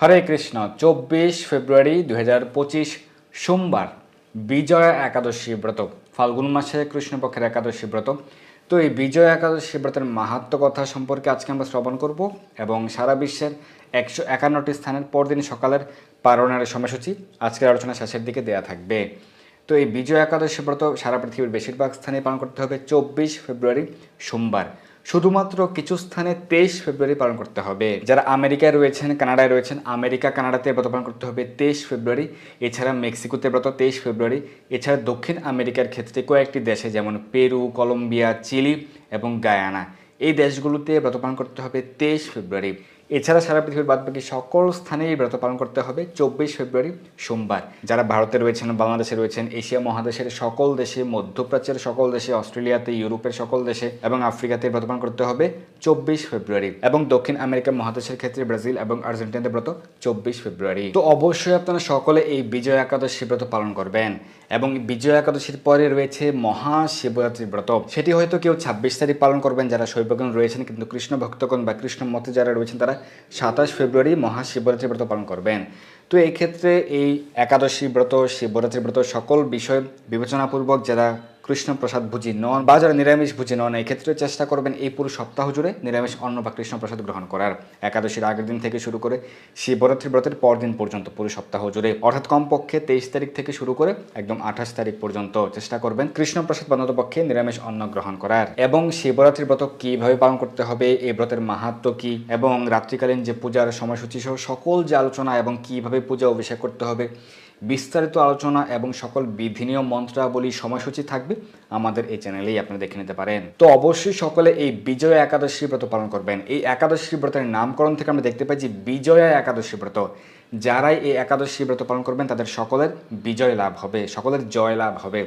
হরে কৃষ্ণ। 24 ফেব্রুয়ারি 2025 সোমবার বিজয়া একাদশী ব্রত, ফাল্গুন মাসে কৃষ্ণপক্ষের একাদশী ব্রত। তো এই বিজয়া একাদশী ব্রতের মাহাত্ম্য কথা সম্পর্কে আজকে আমরা শ্রবণ করব এবং সারা বিশ্বের 151টি স্থানের পরদিন সকালের পারণের সময়সূচি আজকের আলোচনা শেষের দিকে দেয়া থাকবে। তো এই বিজয়া একাদশী ব্রত সারা পৃথিবীর বেশিরভাগ স্থানে পালন করতে হবে 24 ফেব্রুয়ারি সোমবার। শুধুমাত্র কিছু স্থানে 23 ফেব্রুয়ারি পালন করতে হবে। যারা আমেরিকায় রয়েছেন, কানাডায় রয়েছেন, আমেরিকা কানাডাতে ব্রত পালন করতে হবে 23 ফেব্রুয়ারি। এছাড়া মেক্সিকোতে ব্রত 23 ফেব্রুয়ারি। এছাড়া দক্ষিণ আমেরিকার ক্ষেত্রে কয়েকটি দেশে যেমন পেরু, কলম্বিয়া, চিলি এবং গায়ানা, এই দেশগুলোতে ব্রত পালন করতে হবে 23 ফেব্রুয়ারি। এছাড়া সারা পৃথিবীর বাদবাকি সকল স্থানেই ব্রত পালন করতে হবে 24 ফেব্রুয়ারি সোমবার। যারা ভারতে রয়েছেন, বাংলাদেশে রয়েছেন, এশিয়া মহাদেশের সকল দেশে, মধ্যপ্রাচ্যের সকল দেশে, অস্ট্রেলিয়াতে, ইউরোপের সকল দেশে এবং আফ্রিকাতে ব্রত পালন করতে হবে 24 ফেব্রুয়ারি। এবং দক্ষিণ আমেরিকা মহাদেশের ক্ষেত্রে ব্রাজিল এবং আর্জেন্টিনাতে ব্রত 24 ফেব্রুয়ারি। তো অবশ্যই আপনারা সকলে এই বিজয়া একাদশী ব্রত পালন করবেন। এবং বিজয়া একাদশীর পরে রয়েছে মহাশিবরাত্রি ব্রত। সেটি হয়তো কেউ 26 তারিখ পালন করবেন যারা শৈবগণ রয়েছেন, কিন্তু কৃষ্ণ ভক্তগণ বা কৃষ্ণ মতে যারা রয়েছেন তারা 27 ফেব্রুয়ারি মহাশিবরাত্রি ব্রত পালন করবেন। তো এই ক্ষেত্রে এই একাদশী ব্রত, শিবরাত্রি ব্রত সকল বিষয় বিবেচনাপূর্বক যারা কৃষ্ণ প্রসাদ ভুজি নন বা যারা নিরামিষ ভুজি নন, এই ক্ষেত্রে চেষ্টা করবেন এই পুরো সপ্তাহ জুড়ে নিরামিষ অন্ন বা কৃষ্ণ প্রসাদ গ্রহণ করার। একাদশীর আগের দিন থেকে শুরু করে শিবরাত্রি ব্রতের পরদিন পর্যন্ত পুরো সপ্তাহ জুড়ে, অর্থাৎ কমপক্ষে 23 তারিখ থেকে শুরু করে একদম 28 তারিখ পর্যন্ত চেষ্টা করবেন কৃষ্ণ প্রসাদ পক্ষে নিরামিষ অন্ন গ্রহণ করার। এবং শিবরাত্রি ব্রত কিভাবে পালন করতে হবে, এই ব্রতের মাহাত্ম্য কি এবং রাত্রিকালীন যে পূজার সময়সূচি সহ সকল যে আলোচনা এবং কিভাবে পূজা অভিষেক করতে হবে, বিস্তারিত আলোচনা এবং সকল বিধি নিয়ম মন্ত্রাবলী সময়সূচি থাকবে আমাদের এই চ্যানেলেই, আপনারা দেখে নিতে পারেন। তো অবশ্যই সকলে এই বিজয়া একাদশী ব্রত পালন করবেন। এই একাদশী ব্রতের নামকরণ থেকে আমরা দেখতে পাই যে বিজয়া একাদশী ব্রত, যারাই এই একাদশী ব্রত পালন করবেন তাদের সকলের বিজয় লাভ হবে, সকলের জয় লাভ হবে।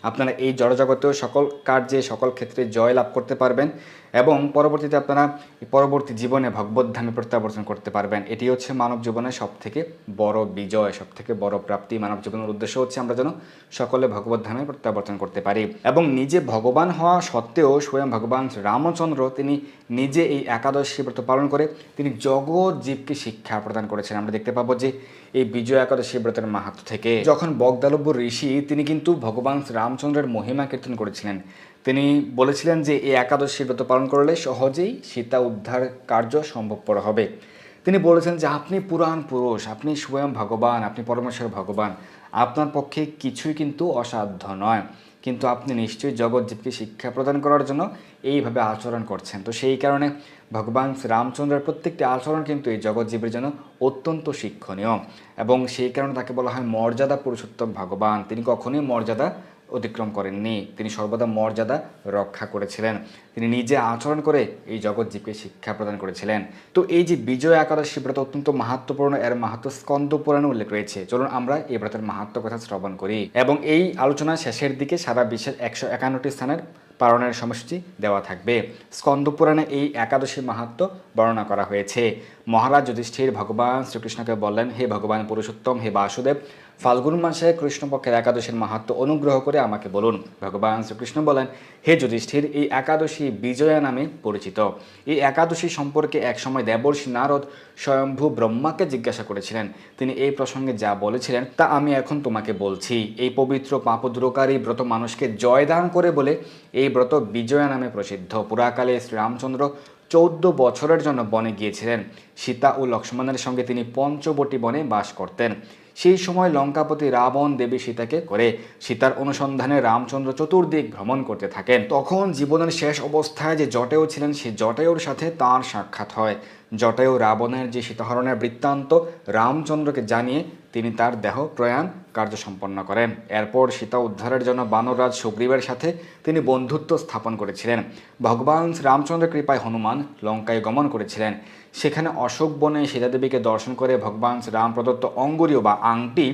আপনারা এই জড়জগতেও সকল কার্যে সকল ক্ষেত্রে জয় লাভ করতে পারবেন এবং পরবর্তীতে আপনারা পরবর্তী জীবনে ভগবদ্ধামে প্রত্যাবর্তন করতে পারবেন। এটি হচ্ছে মানব জীবনের সবথেকে বড় বিজয়, সবথেকে বড় প্রাপ্তি। মানব জীবনের উদ্দেশ্য হচ্ছে আমরা যেন সকলে ভগবদ্ধামে প্রত্যাবর্তন করতে পারি। এবং নিজে ভগবান হওয়া সত্ত্বেও স্বয়ং ভগবান রামচন্দ্র তিনি নিজে এই একাদশী ব্রত পালন করে তিনি জগৎ জীবকে শিক্ষা প্রদান করেছেন। আমরা দেখতে পাবো যে এই বিজয় একাদশী ব্রতের মাহাত্ম্য থেকে যখন বগদালব্য ঋষি তিনি কিন্তু ভগবান রামচন্দ্রের মহিমা কীর্তন করেছিলেন, তিনি বলেছিলেন যে এই একাদশী ব্রত পালন করলে সহজেই সীতা উদ্ধার কার্য সম্ভবপর হবে। তিনি বলেছেন যে আপনি পুরাণ পুরুষ, আপনি স্বয়ং ভগবান, আপনি পরমেশ্বর ভগবান, আপনার পক্ষে কিছুই কিন্তু অসাধ্য নয়, কিন্তু আপনি নিশ্চয়ই জগৎজীবকে শিক্ষা প্রদান করার জন্য এইভাবে আচরণ করছেন। তো সেই কারণে ভগবান রামচন্দ্রের প্রত্যেকটি আচরণ কিন্তু এই জগৎজীবের জন্য অত্যন্ত শিক্ষণীয় এবং সেই কারণে তাকে বলা হয় মর্যাদা পুরুষোত্তম ভগবান। তিনি কখনোই মর্যাদা অতিক্রম করেননি, তিনি সর্বদা মর্যাদা রক্ষা করেছিলেন। তিনি নিজে আচরণ করে এই জগৎজীবকে শিক্ষা প্রদান করেছিলেন। তো এই যে বিজয় একাদশী ব্রত অত্যন্ত মাহাত্ম্যপূর্ণ, এর মাহাত্ম্য স্কন্দ পুরাণে উল্লেখ রয়েছে। চলুন আমরা এই ব্রতের মাহাত্ম্য কথা শ্রবণ করি এবং এই আলোচনা শেষের দিকে সারা বিশ্বের 151টি স্থানের পালনের সময়সূচি দেওয়া থাকবে। স্কন্দ পুরাণে এই একাদশী মাহাত্ম্য বর্ণনা করা হয়েছে। মহারাজ যুধিষ্ঠির ভগবান শ্রীকৃষ্ণকে বললেন, হে ভগবান পুরুষোত্তম, হে বাসুদেব, ফাল্গুন মাসে কৃষ্ণপক্ষের একাদশীর মাহাত্ম্য অনুগ্রহ করে আমাকে বলুন। ভগবান শ্রীকৃষ্ণ বলেন, হে যুধিষ্ঠির, এই একাদশী বিজয়া নামে পরিচিত। এই একাদশী সম্পর্কে একসময় দেবর্ষি নারদ স্বয়ম্ভু ব্রহ্মাকে জিজ্ঞাসা করেছিলেন। তিনি এই প্রসঙ্গে যা বলেছিলেন তা আমি এখন তোমাকে বলছি। এই পবিত্র পাপদ্রোকারী ব্রত মানুষকে জয়দান করে বলে এই ব্রত বিজয়া নামে প্রসিদ্ধ। পুরাকালে শ্রীরামচন্দ্র 14 বছরের জন্য বনে গিয়েছিলেন। সীতা ও লক্ষ্মণের সঙ্গে তিনি পঞ্চবটী বনে বাস করতেন। সেই সময় লঙ্কাপতি রাবণ দেবী সীতাকে করে সীতার অনুসন্ধানে রামচন্দ্র চতুর্দিক ভ্রমণ করতে থাকেন। তখন জীবনের শেষ অবস্থায় যে জটায়ু ছিলেন, সেই জটায়ুর সাথে তাঁর সাক্ষাৎ হয়। জটায়ু রাবণের যে সীতাহরণের বৃত্তান্ত রামচন্দ্রকে জানিয়ে তিনি তার দেহ প্রয়াণ কার্য সম্পন্ন করেন। এরপর সীতা উদ্ধারের জন্য বানররাজ সুগ্রীবের সাথে তিনি বন্ধুত্ব স্থাপন করেছিলেন। ভগবান রামচন্দ্রের কৃপায় হনুমান লঙ্কায় গমন করেছিলেন। সেখানে অশোক বনে সীতাদেবীকে দর্শন করে ভগবান রাম প্রদত্ত অঙ্গুরীয় বা আংটি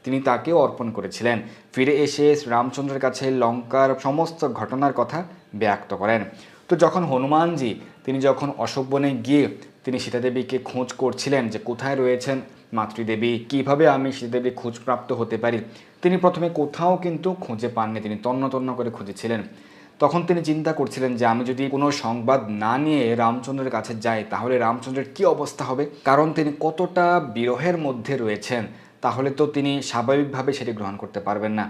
তিনি তাকেও অর্পণ করেছিলেন। ফিরে এসে রামচন্দ্রের কাছে লঙ্কার সমস্ত ঘটনার কথা ব্যক্ত করেন। তো যখন হনুমানজি তিনি যখন অশোক বনে গিয়ে তিনি সীতাদেবীকে খোঁজ করছিলেন যে কোথায় রয়েছেন মাতৃদেবী, কিভাবে আমি সীতাদেবী খোঁজপ্রাপ্ত হতে পারি, তিনি প্রথমে কোথাও কিন্তু খুঁজে পাননি, তিনি তন্ন তন্ন করে খুঁজেছিলেন। তখন তিনি চিন্তা করছিলেন যে আমি যদি কোনো সংবাদ না নিয়ে রামচন্দ্রের কাছে যাই তাহলে রামচন্দ্রের কি অবস্থা হবে, কারণ তিনি কতটা বিরহের মধ্যে রয়েছেন, তাহলে তো তিনি স্বাভাবিকভাবে সেটি গ্রহণ করতে পারবেন না।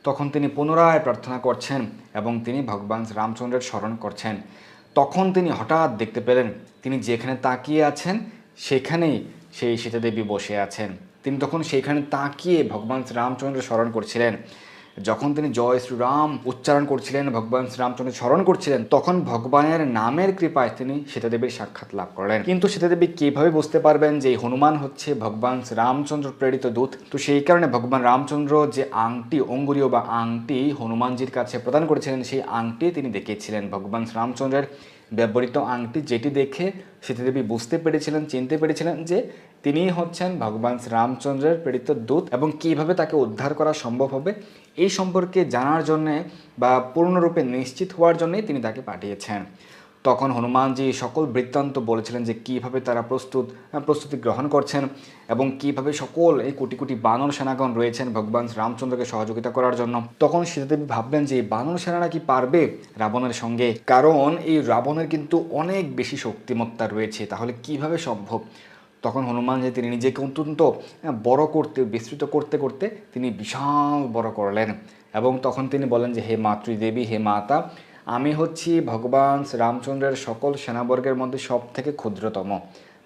তখন তিনি পুনরায় প্রার্থনা করছেন এবং তিনি ভগবান রামচন্দ্রের স্মরণ করছেন। তখন তিনি হঠাৎ দেখতে পেলেন তিনি যেখানে তাকিয়ে আছেন সেখানেই সেই সীতাদেবী বসে আছেন। তিনি তখন সেইখানে তাকিয়ে ভগবান শ্রীরামচন্দ্র স্মরণ করছিলেন। যখন তিনি জয় শ্রীরাম উচ্চারণ করছিলেন, ভগবান শ্রীরামচন্দ্র স্মরণ করছিলেন, তখন ভগবানের নামের কৃপায় তিনি সীতাদেবীর সাক্ষাৎ লাভ করলেন। কিন্তু সীতাদেবী কিভাবে বুঝতে পারবেন যে হনুমান হচ্ছে ভগবান শ্রীরামচন্দ্র প্রেরিত দূত? তো সেই কারণে ভগবান রামচন্দ্র যে আংটি, অঙ্গুরীয় বা আংটি হনুমানজির কাছে প্রদান করেছিলেন, সেই আংটি তিনি দেখিয়েছিলেন। ভগবান শ্রীরামচন্দ্রের ব্যবহৃত আংটি, যেটি দেখে সীতাদেবী বুঝতে পেরেছিলেন, চিনতে পেরেছিলেন যে তিনি হচ্ছেন ভগবান শ্রীরামচন্দ্রের প্রেরিত দূত, এবং কিভাবে তাকে উদ্ধার করা সম্ভব হবে এই সম্পর্কে জানার জন্যে বা পূর্ণরূপে নিশ্চিত হওয়ার জন্যই তিনি তাকে পাঠিয়েছেন। তখন হনুমানজি সকল বৃত্তান্ত বলেছিলেন যে কীভাবে তারা প্রস্তুতি গ্রহণ করছেন এবং কিভাবে সকল এই কোটি কোটি বানর সেনাগণ রয়েছেন ভগবান রামচন্দ্রকে সহযোগিতা করার জন্য। তখন সীতাদেবী ভাবলেন যে এই বানর সেনারা কি পারবে রাবণের সঙ্গে, কারণ এই রাবণের কিন্তু অনেক বেশি শক্তিমত্তা রয়েছে, তাহলে কিভাবে সম্ভব? তখন হনুমানজি তিনি নিজেকে অত্যন্ত বড় করতে, বিস্তৃত করতে করতে তিনি বিশাল বড় করলেন এবং তখন তিনি বলেন যে হে মাতৃদেবী, হে মাতা, আমি হচ্ছি ভগবান রামচন্দ্রের সকল সেনাবর্গের মধ্যে সব থেকে ক্ষুদ্রতম।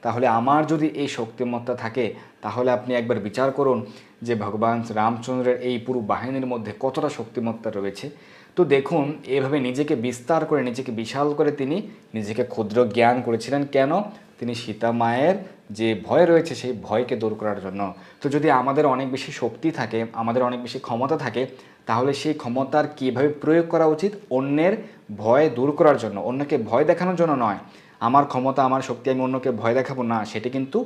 তাহলে আমার যদি এই শক্তিমত্তা থাকে তাহলে আপনি একবার বিচার করুন যে ভগবান রামচন্দ্রের এই পুরো বাহিনীর মধ্যে কতটা শক্তিমত্তা রয়েছে। তো দেখুন, এভাবে নিজেকে বিস্তার করে, নিজেকে বিশাল করে তিনি নিজেকে ক্ষুদ্র জ্ঞান করেছিলেন। কেন? তিনি সীতা মায়ের যে ভয় রয়েছে সেই ভয়কে দূর করার জন্য। তো যদি আমাদের অনেক বেশি শক্তি থাকে, আমাদের অনেক বেশি ক্ষমতা থাকে, তাহলে সেই ক্ষমতার কীভাবে প্রয়োগ করা উচিত? অন্যের ভয় দূর করার জন্য, অন্যকে ভয় দেখানোর জন্য নয়। আমার ক্ষমতা, আমার শক্তি আমি অন্যকে ভয় দেখাবো না, সেটি কিন্তু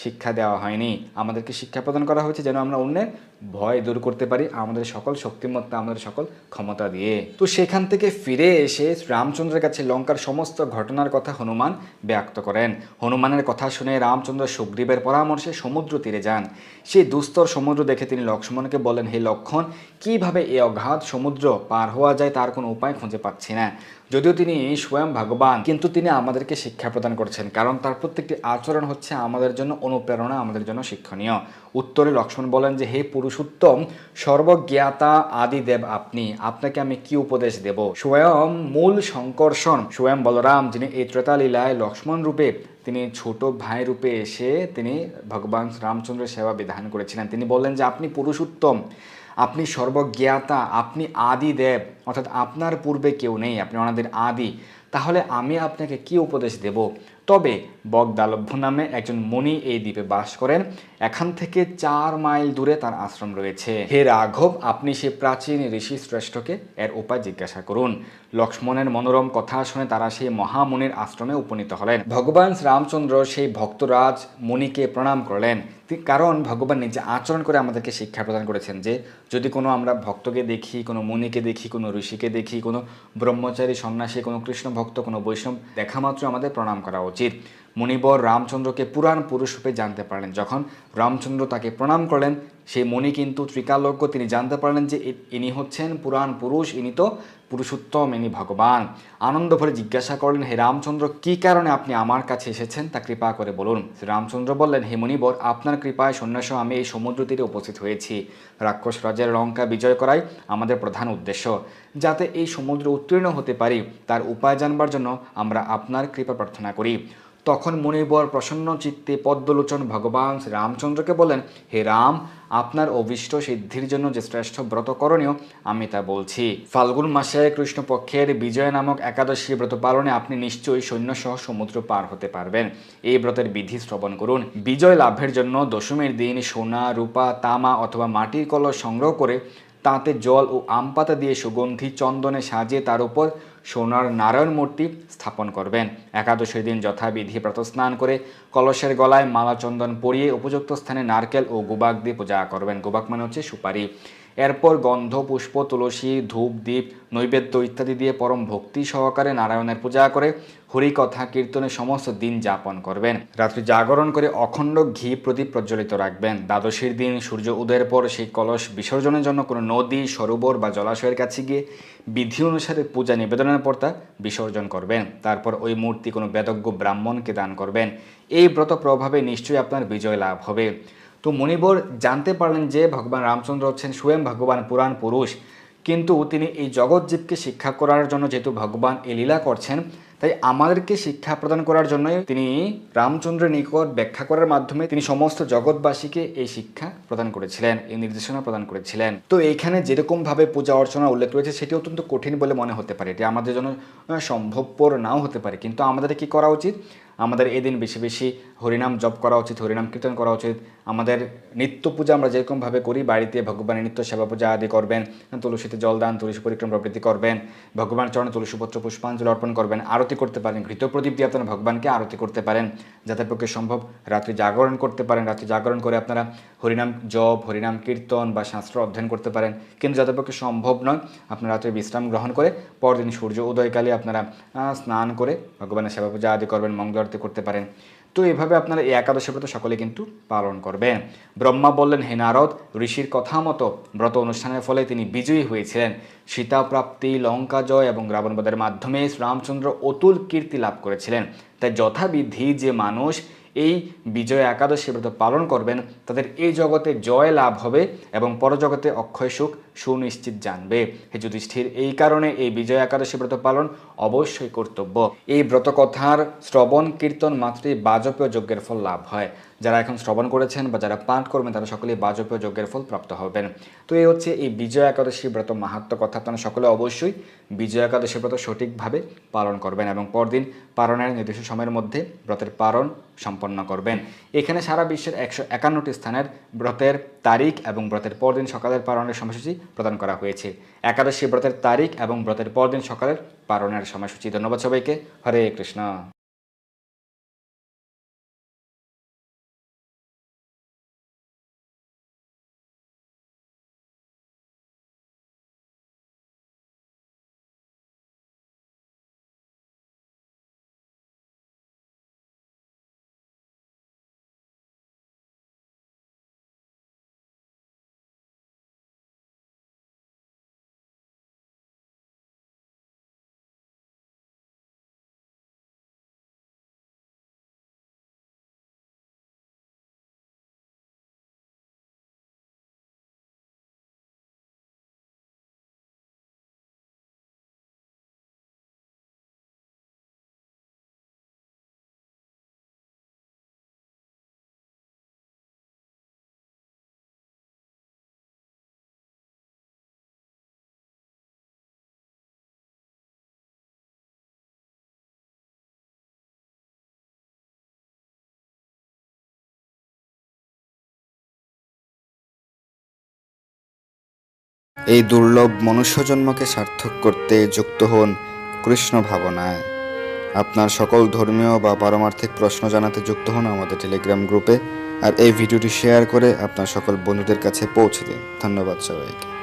শিক্ষা দেওয়া হয়নি। আমাদেরকে শিক্ষা প্রদান করা হয়েছে যেন আমরা অন্যের ভয় দূর করতে পারি আমাদের সকল শক্তিমত্তা, আমাদের সকল ক্ষমতা দিয়ে। তো সেখান থেকে ফিরে এসে রামচন্দ্রের কাছে লঙ্কার সমস্ত ঘটনার কথা হনুমান ব্যক্ত করেন। হনুমানের কথা শুনে রামচন্দ্র সুগ্রীবের পরামর্শে সমুদ্র তীরে যান। সেই দুস্তর সমুদ্র দেখে তিনি লক্ষ্মণকে বলেন, হে লক্ষ্মণ, কিভাবে এই অগাধ সমুদ্র পার হওয়া যায় তার কোনো উপায় খুঁজে পাচ্ছি না। যদিও তিনি স্বয়ং ভগবান, কিন্তু তিনি আমাদেরকে শিক্ষা প্রদান করছেন, কারণ তার প্রত্যেকটি আচরণ হচ্ছে আমাদের জন্য অনুপ্রেরণা, আমাদের জন্য শিক্ষণীয়। উত্তরে লক্ষ্মণ বলেন যে হে পুরুষোত্তম, সর্বজ্ঞাতা আদিদেব আপনি, আপনাকে আমি কি উপদেশ দেব? স্বয়ং মূল সংকর্ষণ, স্বয়ং বলরাম, যিনি এই ত্রেতালীলায় লক্ষ্মণ রূপে, তিনি ছোট ভাই রূপে এসে তিনি ভগবান রামচন্দ্রের সেবা বিধান করেছিলেন। তিনি বললেন যে আপনি পুরুষোত্তম, আপনি সর্বজ্ঞাতা, আপনি আদিদেব, অর্থাৎ আপনার পূর্বে কেউ নেই, আপনি অনাদির আদি। তাহলে আমি আপনাকে কি উপদেশ দেব? তবে বগদালভ্য নামে একজন মুনি এই দ্বীপে বাস করেন। এখান থেকে 4 মাইল দূরে তার আশ্রম রয়েছে। হে রাঘব, আপনি সে প্রাচীন ঋষি শ্রেষ্ঠকে এর উপায় জিজ্ঞাসা করুন। লক্ষ্মণের মনোরম কথা শুনে তারা সেই মহামুনির আশ্রমে উপনীত হলেন। ভগবান রামচন্দ্র সেই ভক্তরাজ মুনিকে প্রণাম করলেন, কারণ ভগবান নিজে আচরণ করে আমাদেরকে শিক্ষা প্রদান করেছেন যে যদি কোনো আমরা ভক্তকে দেখি, কোনো মুনিকে দেখি, কোনো ঋষিকে দেখি, কোনো ব্রহ্মচারী, সন্ন্যাসী, কোনো কৃষ্ণ ভক্ত, কোনো বৈষ্ণব দেখা মাত্র আমাদের প্রণাম করা উচিত। মুনিবর রামচন্দ্রকে পুরাণ পুরুষ রূপে জানতে পারলেন। যখন রামচন্দ্র তাকে প্রণাম করলেন, সেই মুনি কিন্তু ত্রিকালজ্ঞ, তিনি জানতে পারলেন যে ইনি হচ্ছেন পুরাণ পুরুষ, ইনি তো পুরুষোত্তম, ইনি ভগবান। আনন্দ ভরে জিজ্ঞাসা করলেন, হে রামচন্দ্র, কি কারণে আপনি আমার কাছে এসেছেন তা কৃপা করে বলুন। শ্রী রামচন্দ্র বললেন, হে মুনিবর, আপনার কৃপায় সন্ন্যাস আমি এই সমুদ্র তীরে উপস্থিত হয়েছি। রাক্ষস রাজ্যের লঙ্কা বিজয় করাই আমাদের প্রধান উদ্দেশ্য। যাতে এই সমুদ্রে উত্তীর্ণ হতে পারি তার উপায় জানবার জন্য আমরা আপনার কৃপা প্রার্থনা করি। তখন মুনিবর প্রসন্ন চিত্তে পদ্মলোচন ভগবান শ্রী রামচন্দ্রকে বলেন, হে রাম, আপনার অভিষ্ট সিদ্ধির জন্য যে শ্রেষ্ঠ ব্রত করণীয় আমি তা বলছি। ফাল্গুন মাসে কৃষ্ণপক্ষের বিজয় নামক একাদশী ব্রত পালনে আপনি নিশ্চয়ই সৈন্যসহ সমুদ্র পার হতে পারবেন। এই ব্রতের বিধি শ্রবণ করুন। বিজয় লাভের জন্য দশমীর দিন সোনা, রূপা, তামা অথবা মাটির কলস সংগ্রহ করে তাতে জল ও আম পাতা দিয়ে সুগন্ধি চন্দনে সাজিয়ে তার উপর সোনার নারায়ণ মূর্তি স্থাপন করবেন। একাদশীর দিন যথাবিধি প্রাতঃস্নান করে কলসের গলায় মালা চন্দন পরিয়ে উপযুক্ত স্থানে নারকেল ও গুবাক দিয়ে পূজা করবেন। গুবাক মানে হচ্ছে সুপারি। এরপর গন্ধ, পুষ্প, তুলসী, ধূপ, দ্বীপ, নৈবেদ্য ইত্যাদি দিয়ে পরম ভক্তি সহকারে নারায়ণের পূজা করে হরিকথা কীর্তনে সমস্ত দিন যাপন করবেন। রাত্রি জাগরণ করে অখণ্ড ঘি প্রদীপ প্রজ্বলিত রাখবেন। দ্বাদশীর দিন সূর্য উদয়ের পর সেই কলস বিসর্জনের জন্য কোনো নদী, সরোবর বা জলাশয়ের কাছে গিয়ে বিধি অনুসারে পূজা নিবেদনের পর তা বিসর্জন করবেন। তারপর ওই মূর্তি কোনো বেদজ্ঞ ব্রাহ্মণকে দান করবেন। এই ব্রত প্রভাবে নিশ্চয়ই আপনার বিজয় লাভ হবে। তো মুনিবর জানতে পারলেন যে ভগবান রামচন্দ্র হচ্ছেন স্বয়ং ভগবান পুরাণ পুরুষ, কিন্তু তিনি এই জগৎজীবকে শিক্ষা করার জন্য যেহেতু ভগবান এই লীলা করছেন, তাই আমাদেরকে শিক্ষা প্রদান করার জন্যই তিনি রামচন্দ্রের নিকট ব্যাখ্যা করার মাধ্যমে তিনি সমস্ত জগৎবাসীকে এই শিক্ষা প্রদান করেছিলেন, এই নির্দেশনা প্রদান করেছিলেন। তো এইখানে যেরকমভাবে পূজা অর্চনা উল্লেখ রয়েছে সেটি অত্যন্ত কঠিন বলে মনে হতে পারে, এটি আমাদের জন্য সম্ভবপর নাও হতে পারে, কিন্তু আমাদের কি করা উচিত? আমাদের এদিন বেশি বেশি হরিনাম জপ করা উচিত, হরিনাম কীর্তন করা উচিত। আমাদের নিত্য পূজা আমরা যেরকমভাবে করি, বাড়িতে ভগবানের নিত্য সেবা পূজা আদি করবেন, তুলসীতে জলদান, তুলসী পরিক্রম প্রভৃতি করবেন, ভগবান চরণে তুলসীপত্র পুষ্পাঞ্জলি অর্পণ করবেন, আরতি করতে পারেন, ঘৃত প্রদীপ দিয়ে আপনারা ভগবানকে আরতি করতে পারেন, যাদের পক্ষে সম্ভব রাত্রি জাগরণ করতে পারেন, রাত্রি জাগরণ করে আপনারা হরিনাম জপ, হরিনাম কীর্তন বা শাস্ত্র অধ্যয়ন করতে পারেন। কিন্তু যাদের পক্ষে সম্ভব নয়, আপনারা রাত্রে বিশ্রাম গ্রহণ করে পরদিন সূর্য উদয়কালে আপনারা স্নান করে ভগবানের সেবা পূজা আদি করবেন, মঙ্গল আরতি করতে পারেন। তো এভাবে আপনারা এই একাদশী ব্রত সকলে কিন্তু পালন করবেন। ব্রহ্মা বললেন, হে নারদ, ঋষির কথা মতো ব্রত অনুষ্ঠানের ফলে তিনি বিজয়ী হয়েছিলেন। সীতা প্রাপ্তি, লঙ্কা জয় এবং রাবণবধের মাধ্যমে শ্রীরামচন্দ্র অতুল কীর্তি লাভ করেছিলেন। তাই যথাবিধি যে মানুষ এই বিজয় একাদশী ব্রত পালন করবেন তাদের এই জগতে জয় লাভ হবে এবং পরজগতে অক্ষয় সুখ সুনিশ্চিত জানবে। হে যুধিষ্ঠির, এই কারণে এই বিজয় একাদশী ব্রত পালন অবশ্যই কর্তব্য। এই ব্রত কথার শ্রবণ কীর্তন মাত্রই বাজপেয় যজ্ঞের ফল লাভ হয়। যারা এখন শ্রবণ করেছেন বা যারা পাঠ করবেন তারা সকলেই বাজপেয় যজ্ঞের ফল প্রাপ্ত হবেন। তো এই হচ্ছে এই বিজয় একাদশী ব্রত মাহাত্ম্য কথা। আপনারা সকলে অবশ্যই বিজয় একাদশী ব্রত সঠিকভাবে পালন করবেন এবং পরদিন পালনের নির্দিষ্ট সময়ের মধ্যে ব্রতের পালন সম্পন্ন করবেন। এখানে সারা বিশ্বের 151টি স্থানের ব্রতের তারিখ এবং ব্রতের পরদিন সকালের পালনের সময়সূচি প্রদান করা হয়েছে। একাদশী ব্রতের তারিখ এবং ব্রতের পরদিন সকালের পালনের সময়সূচি। ধন্যবাদ সবাইকে। হরে কৃষ্ণ। এই দুর্লভ মনুষ্যজন্মকে সার্থক করতে যুক্ত হন কৃষ্ণ ভাবনায়। আপনার সকল ধর্মীয় বা পারমার্থিক প্রশ্ন জানাতে যুক্ত হন আমাদের টেলিগ্রাম গ্রুপে, আর এই ভিডিওটি শেয়ার করে আপনার সকল বন্ধুদের কাছে পৌঁছে দিন। ধন্যবাদ সবাইকে।